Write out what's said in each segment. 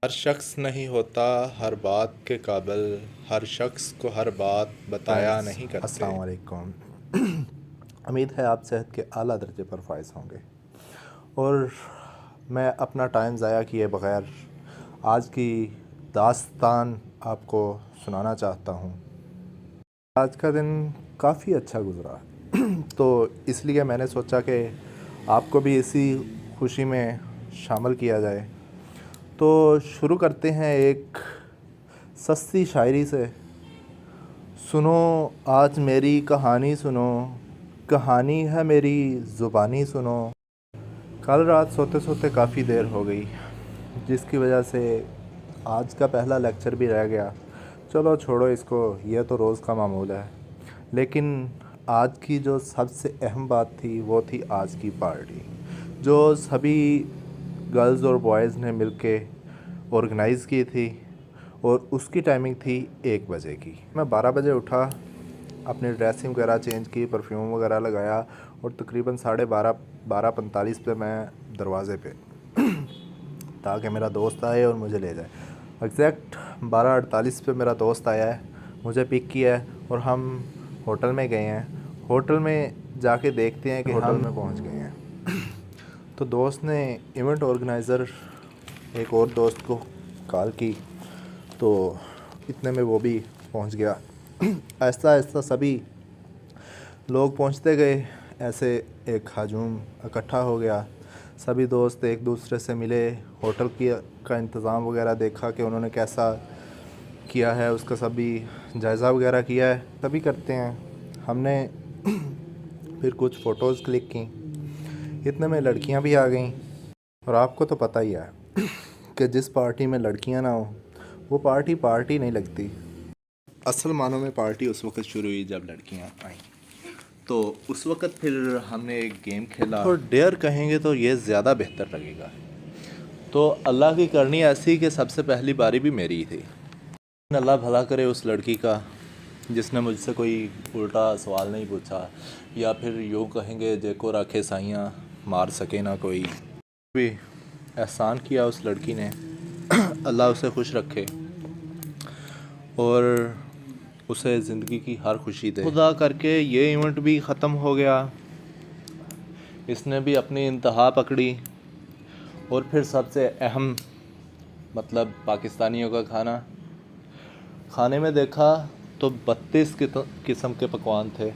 हर शख्स नहीं होता हर बात के काबिल, हर शख्स को हर बात बताया फ्रेंड्स नहीं करते। अस्सलाम वालेकुम। उम्मीद है आप सेहत के आला दर्जे पर फाइज होंगे और मैं अपना टाइम ज़ाया किए बग़ैर आज की दास्तान आपको सुनाना चाहता हूँ। आज का दिन काफ़ी अच्छा गुज़रा तो इसलिए मैंने सोचा कि आपको भी इसी खुशी में शामिल किया जाए। तो शुरू करते हैं एक सस्ती शायरी से। सुनो आज मेरी कहानी सुनो, कहानी है मेरी ज़ुबानी सुनो। कल रात सोते सोते काफ़ी देर हो गई, जिसकी वजह से आज का पहला लेक्चर भी रह गया। चलो छोड़ो इसको, यह तो रोज़ का मामूल है। लेकिन आज की जो सबसे अहम बात थी वो थी आज की पार्टी, जो सभी गर्ल्स और बॉयज़ ने मिलके ऑर्गेनाइज़ की थी और उसकी टाइमिंग थी 1 बजे की। मैं 12 बजे उठा, अपनी ड्रेसिंग वगैरह चेंज की, परफ्यूम वगैरह लगाया और तकरीबन 12:45 पे मैं दरवाज़े पे ताकि मेरा दोस्त आए और मुझे ले जाए। एग्जैक्ट 12:48 पे मेरा दोस्त आया है, मुझे पिक किया है और हम होटल में गए हैं। होटल में जाके देखते हैं कि होटल में पहुंच गए हैं। तो दोस्त ने इवेंट ऑर्गेनाइज़र एक और दोस्त को कॉल की, तो इतने में वो भी पहुंच गया। आहिस्ता आहिस्ता सभी लोग पहुंचते गए, ऐसे एक हजूम इकट्ठा हो गया। सभी दोस्त एक दूसरे से मिले, होटल की का इंतज़ाम वगैरह देखा कि उन्होंने कैसा किया है, उसका सभी जायज़ा वगैरह किया है, तभी करते हैं। हमने फिर कुछ फ़ोटोज़ क्लिक की, इतने में लड़कियां भी आ गईं। और आपको तो पता ही है कि जिस पार्टी में लड़कियां ना हो वो पार्टी पार्टी नहीं लगती। असल मानों में पार्टी उस वक्त शुरू हुई जब लड़कियां आईं। तो उस वक्त फिर हमने एक गेम खेला, और डेयर कहेंगे तो ये ज़्यादा बेहतर लगेगा। तो अल्लाह की करनी ऐसी कि सबसे पहली बारी भी मेरी ही थी। अल्लाह भला करे उस लड़की का जिसने मुझसे कोई उल्टा सवाल नहीं पूछा, या फिर यूँ कहेंगे जेको रखे साइयाँ मार सके ना कोई। भी एहसान किया उस लड़की ने, अल्लाह उसे खुश रखे और उसे ज़िंदगी की हर खुशी दे। खुदा करके ये इवेंट भी ख़त्म हो गया, इसने भी अपनी इंतहा पकड़ी। और फिर सबसे अहम मतलब पाकिस्तानियों का खाना। खाने में देखा तो 32 किस्म के पकवान थे।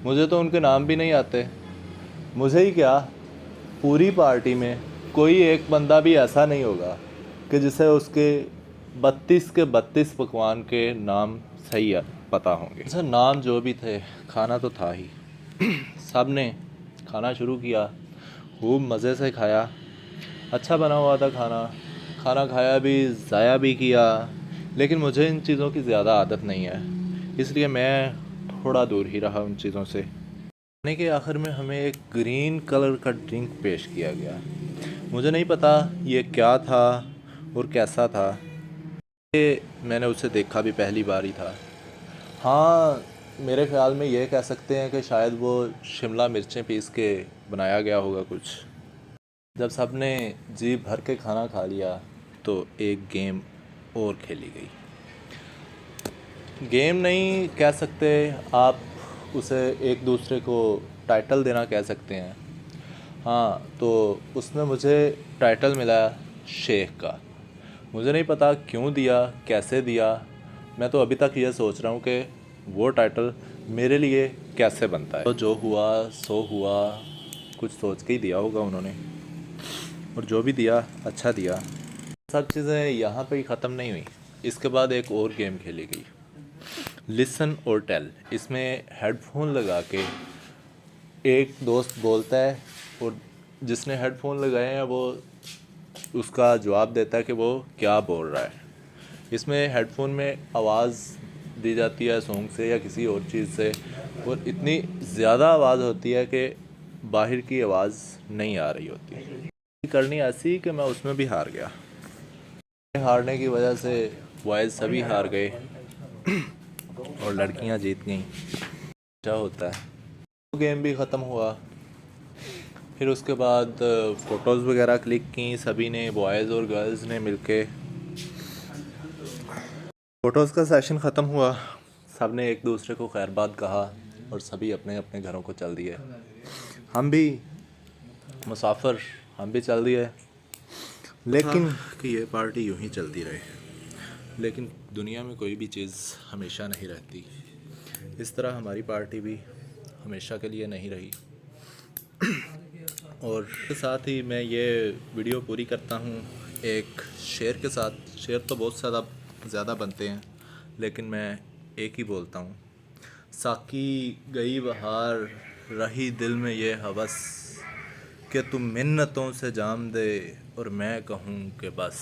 मुझे तो उनके नाम भी नहीं आते। मुझे ही क्या, पूरी पार्टी में कोई एक बंदा भी ऐसा नहीं होगा कि जिसे उसके 32 के 32 पकवान के नाम सही पता होंगे। अच्छा, नाम जो भी थे, खाना तो था ही। सब ने खाना शुरू किया, खूब मज़े से खाया। अच्छा बना हुआ था खाना। खाना खाया भी, ज़ाया भी किया। लेकिन मुझे इन चीज़ों की ज़्यादा आदत नहीं है, इसलिए मैं थोड़ा दूर ही रहा उन चीज़ों से। खाने के आखिर में हमें एक ग्रीन कलर का ड्रिंक पेश किया गया। मुझे नहीं पता ये क्या था और कैसा था। ये मैंने उसे देखा भी पहली बार ही था। हाँ, मेरे ख़्याल में ये कह सकते हैं कि शायद वो शिमला मिर्चें पीस के बनाया गया होगा कुछ। जब सब ने जी भर के खाना खा लिया तो एक गेम और खेली गई। गेम नहीं कह सकते आप उसे, एक दूसरे को टाइटल देना कह सकते हैं। हाँ, तो उसमें मुझे टाइटल मिला शेख का। मुझे नहीं पता क्यों दिया, कैसे दिया। मैं तो अभी तक ये सोच रहा हूँ कि वो टाइटल मेरे लिए कैसे बनता है। तो जो हुआ सो हुआ, कुछ सोच के ही दिया होगा उन्होंने, और जो भी दिया अच्छा दिया। सब चीज़ें यहाँ पे ही ख़त्म नहीं हुई। इसके बाद एक और गेम खेली गई, लिसन और टेल। इसमें हेडफोन लगा के एक दोस्त बोलता है और जिसने हेडफोन लगाए हैं वो उसका जवाब देता है कि वो क्या बोल रहा है। इसमें हेडफोन में आवाज़ दी जाती है सॉन्ग से या किसी और चीज़ से, और इतनी ज़्यादा आवाज़ होती है कि बाहर की आवाज़ नहीं आ रही होती। करनी ऐसी कि मैं उसमें भी हार गया। हारने की वजह से बॉयज़ सभी हार गए और लड़कियां जीत गईं। क्या होता है। गेम भी ख़त्म हुआ। फिर उसके बाद फ़ोटोज़ वगैरह क्लिक की सभी ने, बॉयज़ और गर्ल्स ने मिलके। फ़ोटोज़ का सेशन ख़त्म हुआ, सब ने एक दूसरे को खैरबाद कहा और सभी अपने अपने घरों को चल दिए। हम भी मुसाफिर, हम भी चल दिए। लेकिन कि ये पार्टी यूं ही चलती रहे, लेकिन दुनिया में कोई भी चीज़ हमेशा नहीं रहती। इस तरह हमारी पार्टी भी हमेशा के लिए नहीं रही। और साथ ही मैं ये वीडियो पूरी करता हूँ एक शेर के साथ। शेर तो बहुत ज़्यादा बनते हैं, लेकिन मैं एक ही बोलता हूँ। साकी गई बहार, रही दिल में ये हवस, कि तुम मिन्नतों से जाम दे और मैं कहूँ कि बस।